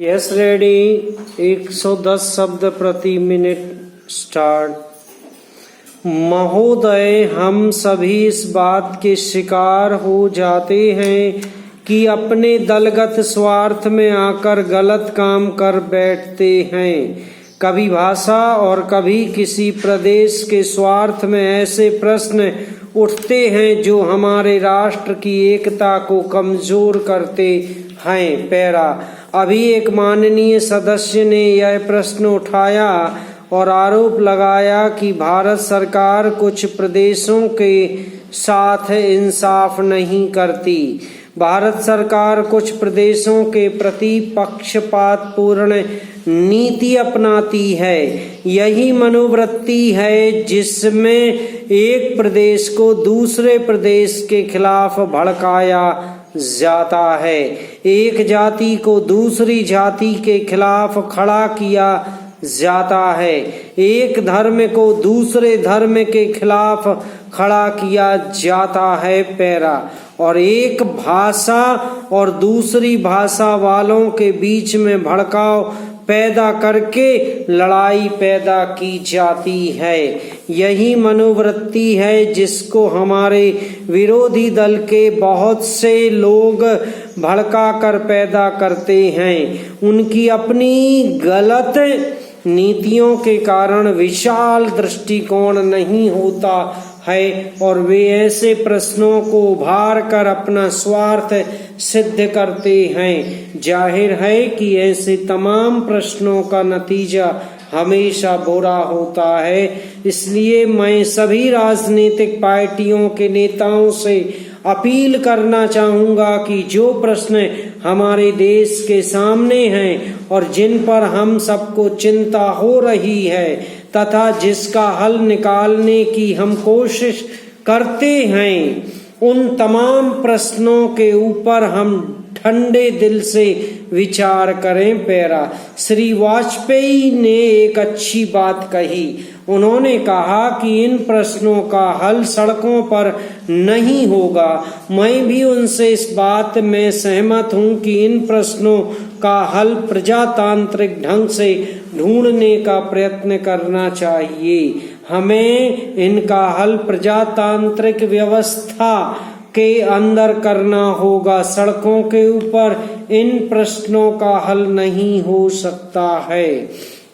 Yes ready. 110 शब्द प्रति minute start. महोदय, हम सभी इस बात के शिकार हो जाते हैं कि अपने दलगत स्वार्थ में आकर गलत काम कर बैठते हैं। कभी भाषा और कभी किसी प्रदेश के स्वार्थ में ऐसे प्रश्न उठते हैं जो हमारे राष्ट्र की एकता को कमजोर करते हैं। पैरा। अभी एक माननीय सदस्य ने यह प्रश्न उठाया और आरोप लगाया कि भारत सरकार कुछ प्रदेशों के साथ इंसाफ नहीं करती। भारत सरकार कुछ प्रदेशों के प्रति पक्षपातपूर्ण नीति अपनाती है। यही मनोवृत्ति है जिसमें एक प्रदेश को दूसरे प्रदेश के खिलाफ भड़काया जाता है, एक जाति को दूसरी जाति के खिलाफ खड़ा किया जाता है, एक धर्म को दूसरे धर्म के खिलाफ खड़ा किया जाता है। पैरा। और एक भाषा और दूसरी भाषा वालों के बीच में भड़काव पैदा करके लड़ाई पैदा की जाती है। यही मनोवृत्ति है जिसको हमारे विरोधी दल के बहुत से लोग भड़का कर पैदा करते हैं। उनकी अपनी गलत नीतियों के कारण विशाल दृष्टिकोण नहीं होता है और वे ऐसे प्रश्नों को उभार कर अपना स्वार्थ सिद्ध करते हैं। जाहिर है कि ऐसे तमाम प्रश्नों का नतीजा हमेशा बुरा होता है। इसलिए मैं सभी राजनीतिक पार्टियों के नेताओं से अपील करना चाहूँगा कि जो प्रश्न हमारे देश के सामने हैं और जिन पर हम सबको चिंता हो रही है तथा जिसका हल निकालने की हम कोशिश करते हैं, उन तमाम प्रश्नों के ऊपर हम ठंडे दिल से विचार करें। पैरा। श्री वाजपेयी ने एक अच्छी बात कही। उन्होंने कहा कि इन प्रश्नों का हल सड़कों पर नहीं होगा। मैं भी उनसे इस बात में सहमत हूँ कि इन प्रश्नों का हल प्रजातांत्रिक ढंग से ढूंढने का प्रयत्न करना चाहिए। हमें इनका हल प्रजातांत्रिक व्यवस्था के अंदर करना होगा। सड़कों के ऊपर इन प्रश्नों का हल नहीं हो सकता है।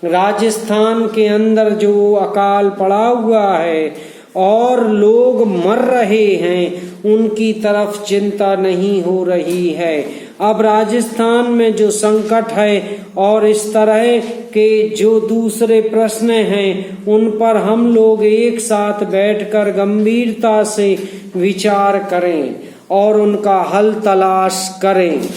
राजस्थान के अंदर जो अकाल पड़ा हुआ है और लोग मर रहे हैं, उनकी तरफ चिंता नहीं हो रही है। अब राजस्थान में जो संकट है और इस तरह के जो दूसरे प्रश्न हैं, उन पर हम लोग एक साथ बैठकर गंभीरता से विचार करें और उनका हल तलाश करें।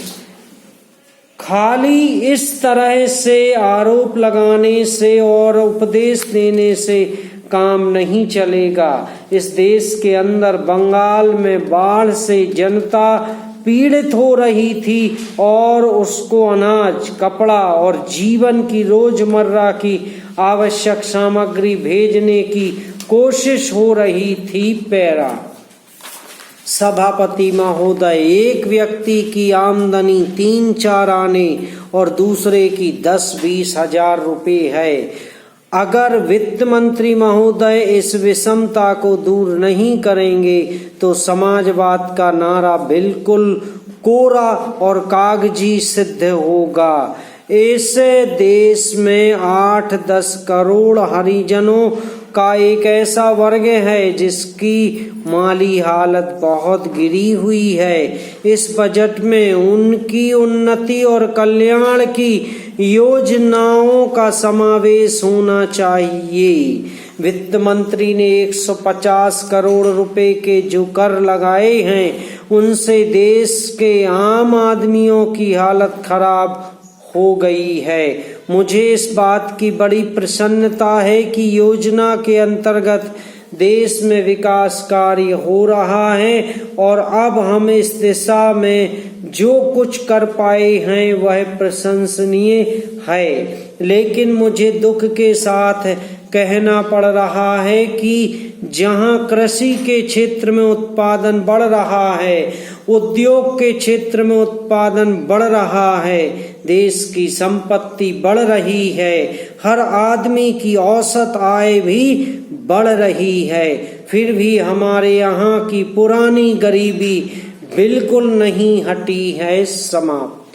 खाली इस तरह से आरोप लगाने से और उपदेश देने से काम नहीं चलेगा। इस देश के अंदर बंगाल में बाढ़ से जनता पीड़ित हो रही थी और उसको अनाज, कपड़ा और जीवन की रोजमर्रा की आवश्यक सामग्री भेजने की कोशिश हो रही थी। पैरा। सभापति महोदय, एक व्यक्ति की आमदनी 3-4 आने और दूसरे की 10-20 हजार रुपए है। अगर वित्त मंत्री महोदय इस विषमता को दूर नहीं करेंगे तो समाजवाद का नारा बिल्कुल कोरा और कागजी सिद्ध होगा। इस देश में 8-10 करोड़ हरिजनों का एक ऐसा वर्ग है जिसकी माली हालत बहुत गिरी हुई है। इस बजट में उनकी उन्नति और कल्याण की योजनाओं का समावेश होना चाहिए। वित्त मंत्री ने 150 करोड़ रुपए के जो कर लगाए हैं, उनसे देश के आम आदमियों की हालत खराब हो गई है। मुझे इस बात की बड़ी प्रसन्नता है कि योजना के अंतर्गत देश में विकास कार्य हो रहा है और अब हम इस दिशा में जो कुछ कर पाए हैं वह प्रशंसनीय है। लेकिन मुझे दुख के साथ कहना पड़ रहा है कि जहां कृषि के क्षेत्र में उत्पादन बढ़ रहा है, उद्योग के क्षेत्र में उत्पादन बढ़ रहा है, देश की संपत्ति बढ़ रही है, हर आदमी की औसत आय भी बढ़ रही है, फिर भी हमारे यहाँ की पुरानी गरीबी बिल्कुल नहीं हटी है। समाप्त।